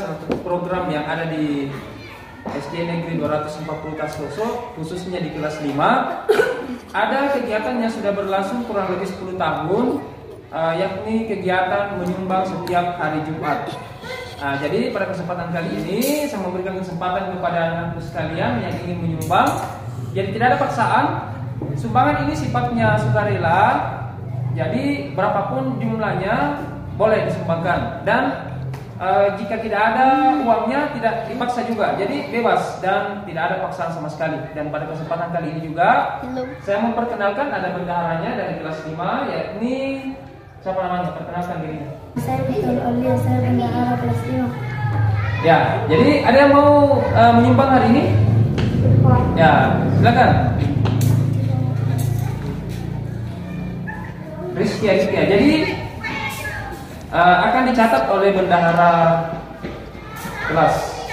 untuk program yang ada di SD Negeri 240 Tasoso, khususnya di kelas 5. Ada kegiatan yang sudah berlangsung kurang lebih 10 tahun, yakni kegiatan menyumbang setiap hari Jumat. Jadi pada kesempatan kali ini saya memberikan kesempatan kepada anak-anak sekalian yang ingin menyumbang. Jadi tidak ada paksaan. Sumbangan ini sifatnya sukarela. Jadi berapapun jumlahnya boleh disumbangkan, dan jika tidak ada uangnya tidak dipaksa juga, jadi bebas dan tidak ada paksaan sama sekali. Dan pada kesempatan kali ini juga saya memperkenalkan ada bendaharanya dari kelas 5, yakni siapa namanya? Perkenalkan dirinya. Saya Betul Olia, saya bendahara kelas 5. Ya, jadi ada yang mau menyumbang hari ini? Ya, silakan. Rizky. Jadi akan dicatat oleh bendahara kelas.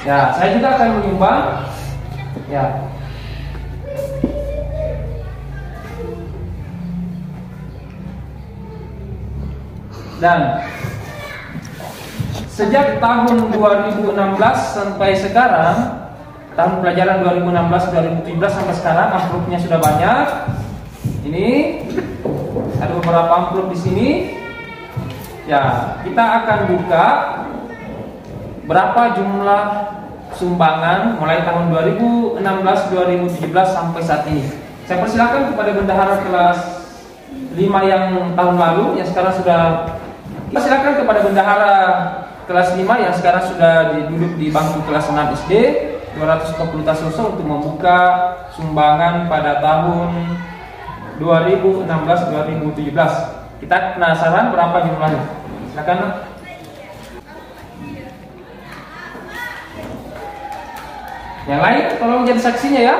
Ya, saya juga akan menyumbang. Ya. Dan sejak tahun 2016 sampai sekarang, tahun pelajaran 2016-2017 sampai sekarang, amplopnya sudah banyak. Ini ada beberapa amplop di sini. Ya, kita akan buka berapa jumlah sumbangan mulai tahun 2016-2017 sampai saat ini. Saya persilakan kepada bendahara kelas 5 yang tahun lalu, yang sekarang sudah. Silakan kepada bendahara kelas 5 yang sekarang sudah duduk di bangku kelas 6 SD 240 Tasoso untuk membuka sumbangan pada tahun 2016-2017. Kita penasaran berapa jumlahnya? Silakan. Yang lain tolong jadi saksinya ya.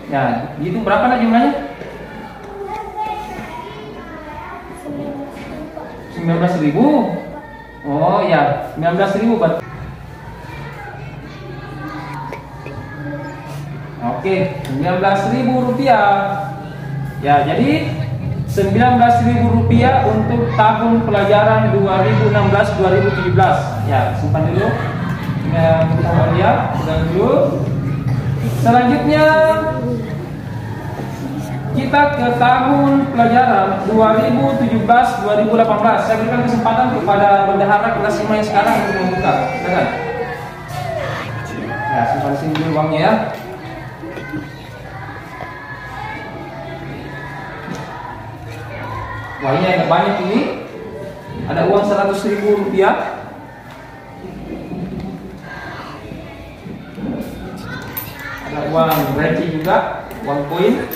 Ya, itu berapa lah jumlahnya? 19.000. Oh ya, 19.000 berarti. Oke, 19.000 rupiah. Ya, jadi 19.000 rupiah untuk tahun pelajaran 2016-2017. Ya, simpan dulu. Udah dulu. Selanjutnya kita ke tahun pelajaran 2017-2018. Saya berikan kesempatan kepada bendahara kelas 5 yang sekarang untuk membuka. Silakan. Ya, simpan sini dulu uangnya ya. Wah, ini agak banyak ini. Ada uang 100.000 rupiah. Ada uang reci juga, uang koin.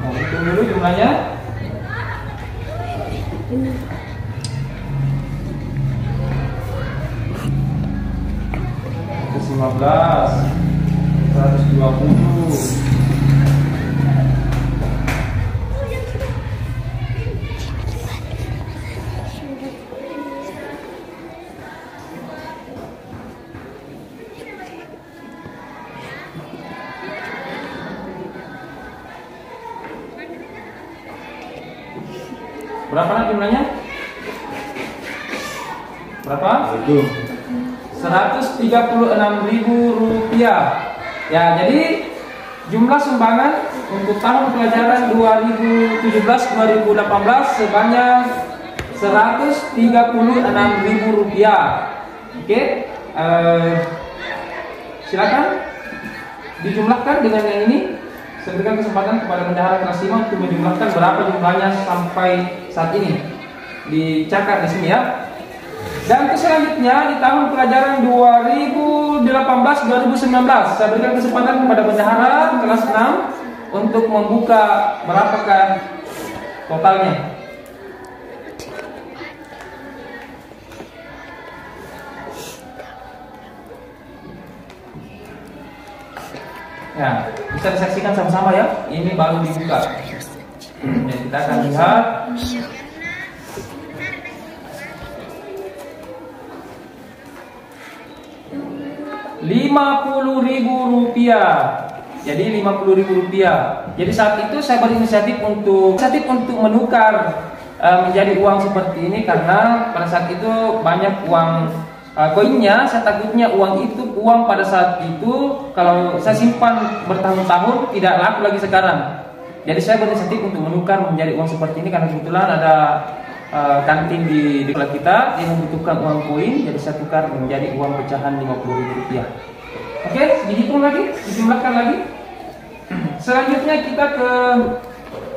Nah, hitung dulu jumlahnya. 15, 120. Berapa lah jumlahnya? Berapa? 136.000 rupiah. Ya, jadi jumlah sumbangan untuk tahun pelajaran 2017-2018 sebanyak 136.000 rupiah. Oke, silakan dijumlahkan dengan yang ini. Saya berikan kesempatan kepada bendahara kelas 5 untuk menjumlahkan berapa jumlahnya sampai saat ini. Dicatat di sini ya. Dan selanjutnya di tahun pelajaran 2018-2019 saya berikan kesempatan kepada bendahara kelas 6 untuk membuka berapakah totalnya. Ya, bisa disaksikan sama-sama ya. Ini baru dibuka. Dan kita akan lihat. Rp50.000. Jadi Rp50.000. Jadi saat itu saya berinisiatif untuk menukar menjadi uang seperti ini karena pada saat itu banyak uang koinnya. Saya takutnya uang pada saat itu kalau saya simpan bertahun-tahun tidak laku lagi sekarang. Jadi saya berinisiatif untuk menukar menjadi uang seperti ini karena kebetulan ada kantin di dekat kita yang membutuhkan uang koin, jadi saya tukar menjadi uang pecahan Rp50.000. Oke, dihitung lagi, dijumlahkan lagi. Selanjutnya kita ke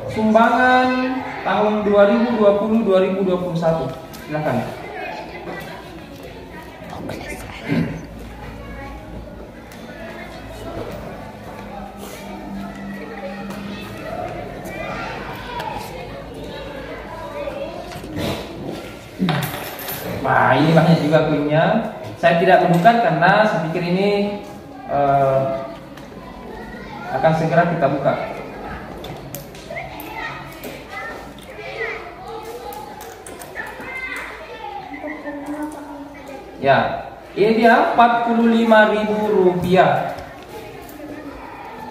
sumbangan tahun 2020-2021. Silakan. Nah, ini banyak juga koinnya. Saya tidak menukar karena saya pikir ini akan segera kita buka. Ya, ini dia Rp45.000.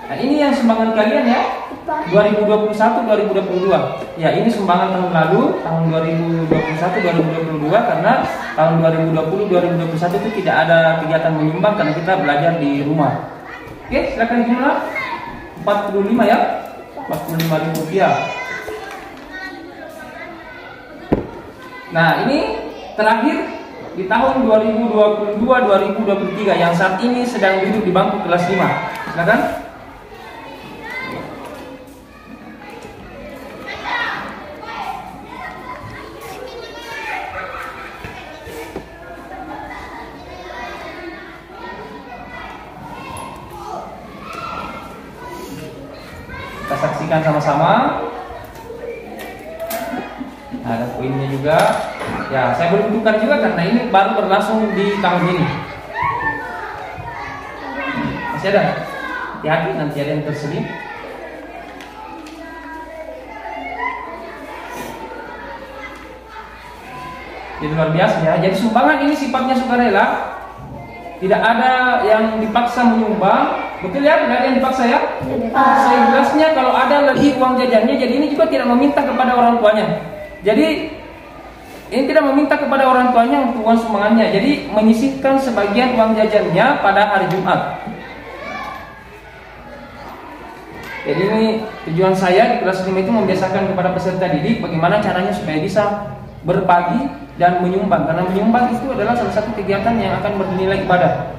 Nah, ini yang sumbangan kalian ya, 2021-2022. Ya, ini sumbangan tahun lalu, tahun 2021-2022, karena tahun 2020-2021 itu tidak ada kegiatan menyumbang karena kita belajar di rumah. Oke, silakan jumlah 45 ya, Rp45.000. Nah, ini terakhir di tahun 2022-2023 yang saat ini sedang duduk di bangku kelas 5. Silakan. Kita saksikan sama-sama. Nah, ada poinnya juga. Ya, saya belum tukar juga karena ini baru berlangsung di tahun ini. Masih ada? Hati-hati, nanti ada yang terselip. Jadi luar biasa ya. Jadi sumbangan ini sifatnya sukarela. Tidak ada yang dipaksa menyumbang. Betul ya? Tidak ada yang dipaksa ya? Sejelasnya kalau ada lagi uang jajannya, jadi ini juga tidak meminta kepada orang tuanya. Jadi ini tidak meminta kepada orang tuanya untuk uang sumbangannya. Jadi menyisihkan sebagian uang jajannya pada hari Jumat. Jadi ini tujuan saya di kelas 5 itu membiasakan kepada peserta didik bagaimana caranya supaya bisa berbagi dan menyumbang. Karena menyumbang itu adalah salah satu kegiatan yang akan bernilai ibadah.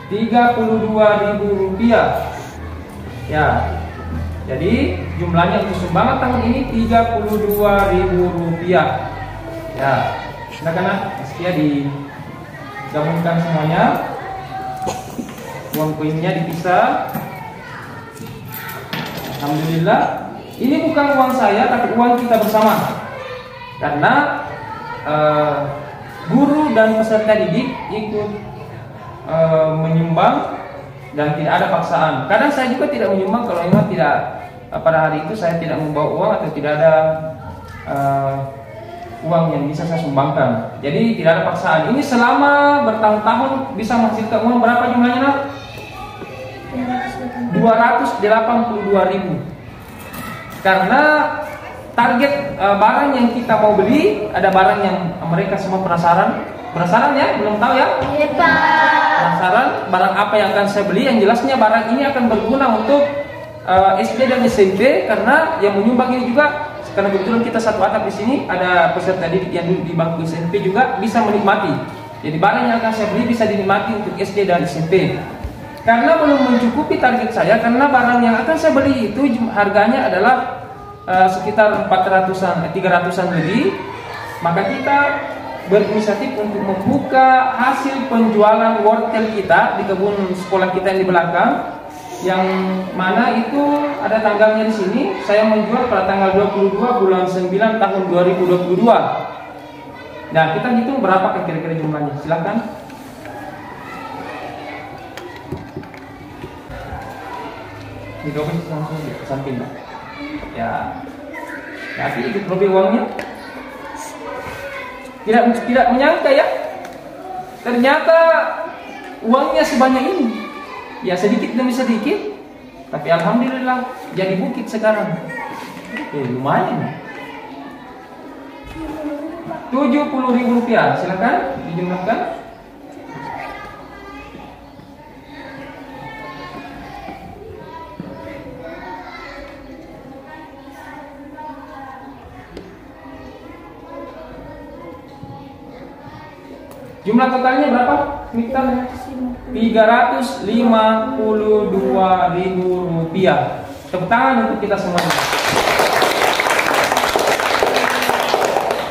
Rp32.000. Ya. Jadi jumlahnya untuk sumbangan tahun ini Rp32.000. Ya. Silakan Setia digabungkan semuanya. Uang koinnya dipisah. Alhamdulillah. Ini bukan uang saya tapi uang kita bersama. Karena guru dan peserta didik ikut menyumbang dan tidak ada paksaan. Kadang saya juga tidak menyumbang kalau memang tidak pada hari itu saya tidak membawa uang atau tidak ada uang yang bisa saya sumbangkan. Jadi tidak ada paksaan. Ini selama bertahun-tahun bisa menghasilkan uang berapa jumlahnya nak? 282.000. Karena target barang yang kita mau beli, ada barang yang mereka semua penasaran ya, belum tahu ya? Iya Pak. Penasaran barang apa yang akan saya beli? Yang jelasnya barang ini akan berguna untuk SD dan SMP karena yang menyumbang ini juga karena kebetulan kita satu atap di sini ada peserta didik yang duduk di bangku SMP juga bisa menikmati. Jadi barang yang akan saya beli bisa dinikmati untuk SD dan SMP. Karena belum mencukupi target saya karena barang yang akan saya beli itu harganya adalah sekitar 300-an lebih, maka kita berinisiatif untuk membuka hasil penjualan wortel kita di kebun sekolah kita yang di belakang, yang mana itu ada tanggalnya di sini. Saya menjual pada tanggal 22 bulan 9 tahun 2022. Nah, kita hitung berapa kira-kira jumlahnya. Silakan. Langsung di samping, Pak. Ya, tapi ikut lebih uangnya. Tidak menyangka ya, ternyata uangnya sebanyak ini. Ya sedikit demi sedikit, tapi alhamdulillah jadi bukit sekarang. Lumayan. 70.000 rupiah, silakan dijumlahkan. Jumlah totalnya berapa? Miktarnya 352.000 rupiah. Tepuk tangan untuk kita semuanya.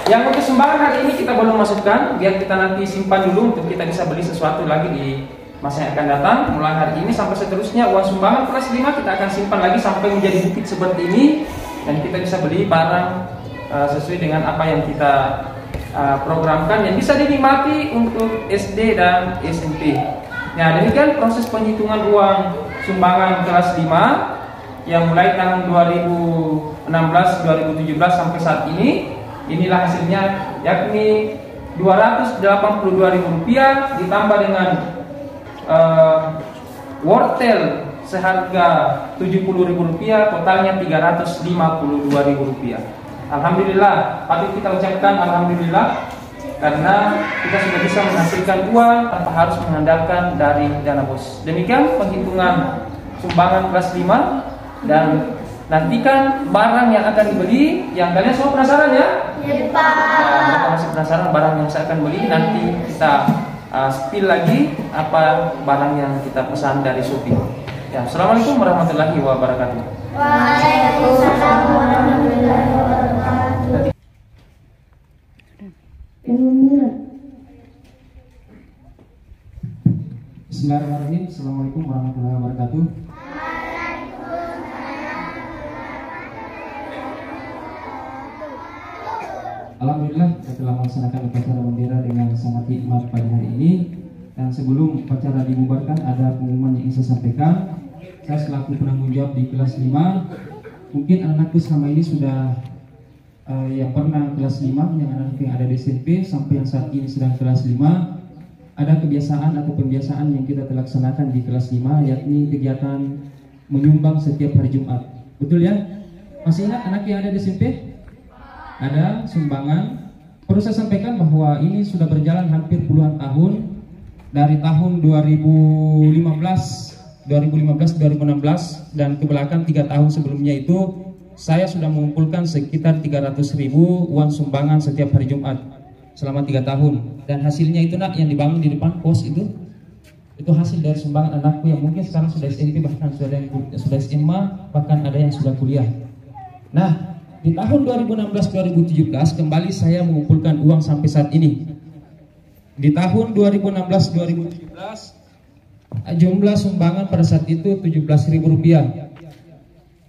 Yang untuk sumbangan hari ini kita belum masukkan, biar kita nanti simpan dulu untuk kita bisa beli sesuatu lagi di masa yang akan datang. Mulai hari ini sampai seterusnya, uang sumbangan kelas 5 kita akan simpan lagi sampai menjadi bukit seperti ini, dan kita bisa beli barang sesuai dengan apa yang kita programkan yang bisa dinikmati untuk SD dan SMP. Nah, demikian proses penghitungan uang sumbangan kelas 5 yang mulai tahun 2016-2017 sampai saat ini. Inilah hasilnya, yakni Rp282.000 ditambah dengan wortel seharga Rp70.000, totalnya Rp352.000. Alhamdulillah, patut kita ucapkan alhamdulillah, karena kita sudah bisa menghasilkan uang tanpa harus mengandalkan dari dana bos. Demikian penghitungan sumbangan kelas 5, dan nantikan barang yang akan dibeli. Yang kalian semua penasaran ya? Ya, Pak. Mereka masih penasaran barang yang saya akan beli. Nanti kita spill lagi apa barang yang kita pesan dari Shopee. Ya, assalamualaikum warahmatullahi wabarakatuh. Waalaikumsalam warahmatullahi wabarakatuh. Bismillahirrahmanirrahim. Assalamualaikum warahmatullahi wabarakatuh. Alhamdulillah kita telah melaksanakan upacara bendera dengan sangat hikmat pada hari ini. Dan sebelum upacara dibubarkan, ada pengumuman yang ingin saya sampaikan. Saya selaku penanggung jawab di kelas 5, mungkin anak-anakku selama ini sudah yang pernah kelas 5, yang anak-anak yang ada di SMP sampai yang saat ini sedang kelas 5, ada kebiasaan atau pembiasaan yang kita telah laksanakan di kelas 5, yakni kegiatan menyumbang setiap hari Jumat. Betul ya? Masih ingat anak yang ada di SMP? Ada sumbangan. Perlu saya sampaikan bahwa ini sudah berjalan hampir puluhan tahun, dari tahun 2016, dan ke belakang 3 tahun sebelumnya itu saya sudah mengumpulkan sekitar 300.000 uang sumbangan setiap hari Jumat selama 3 tahun. Dan hasilnya itu nak yang dibangun di depan pos itu hasil dari sumbangan anakku yang mungkin sekarang sudah SMP, bahkan sudah SMA, bahkan ada yang sudah kuliah. Nah, di tahun 2016-2017 kembali saya mengumpulkan uang sampai saat ini. Di tahun 2016-2017 jumlah sumbangan pada saat itu Rp17.000.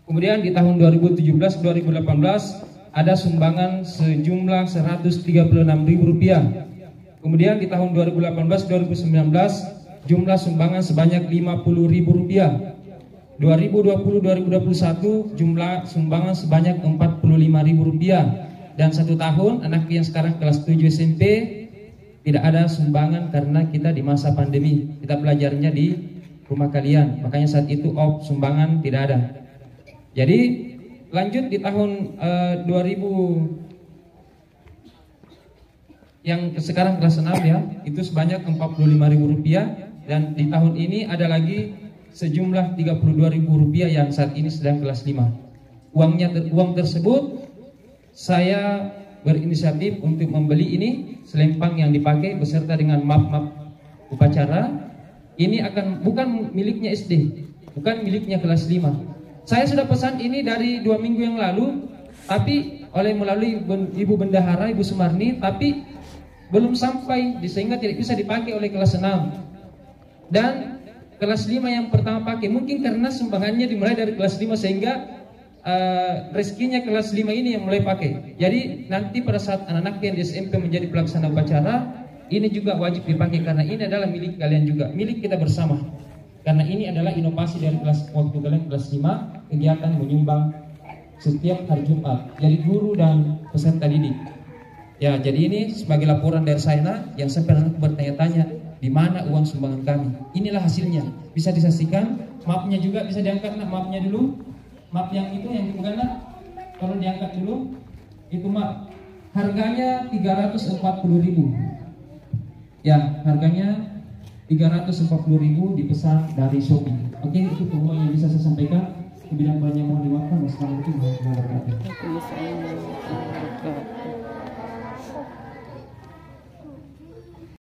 Kemudian di tahun 2017-2018 ada sumbangan sejumlah Rp136.000. Kemudian di tahun 2018-2019 jumlah sumbangan sebanyak Rp50.000. 2020-2021 jumlah sumbangan sebanyak Rp45.000. Dan 1 tahun anak yang sekarang kelas 7 SMP tidak ada sumbangan karena kita di masa pandemi, kita belajarnya di rumah kalian, makanya saat itu sumbangan tidak ada. Jadi lanjut di tahun 2000 yang sekarang kelas 6 ya, itu sebanyak Rp45.000. Dan di tahun ini ada lagi sejumlah Rp32.000 yang saat ini sedang kelas 5. Uang tersebut saya berinisiatif untuk membeli ini selempang yang dipakai beserta dengan map upacara. Ini bukan miliknya SD, bukan miliknya kelas 5. Saya sudah pesan ini dari 2 minggu yang lalu, tapi melalui Ibu Bendahara, Ibu Sumarni, tapi belum sampai sehingga tidak bisa dipakai oleh kelas 6. Dan kelas 5 yang pertama pakai, mungkin karena sumbangannya dimulai dari kelas 5 sehingga rezekinya kelas 5 ini yang mulai pakai. Jadi nanti pada saat anak-anak yang di SMP menjadi pelaksana upacara, ini juga wajib dipakai karena ini adalah milik kalian juga, milik kita bersama. Karena ini adalah inovasi dari kelas waktu kalian kelas 5, kegiatan menyumbang setiap hari Jumat. Jadi guru dan peserta didik. Ya, jadi ini sebagai laporan dari saya yang saya pernah bertanya-tanya, di mana uang sumbangan kami. Inilah hasilnya. Bisa disaksikan, mapnya juga bisa diangkat, nak, mapnya dulu. Map yang itu yang dipegang, nak, tolong diangkat dulu. Itu map. Harganya 340.000. Ya, harganya 340.000 dipesan dari Shopee. Oke, itu semua yang bisa saya sampaikan. Kebilang banyak mohon dimaafkan. Wassalamualaikum warahmatullahi wabarakatuh.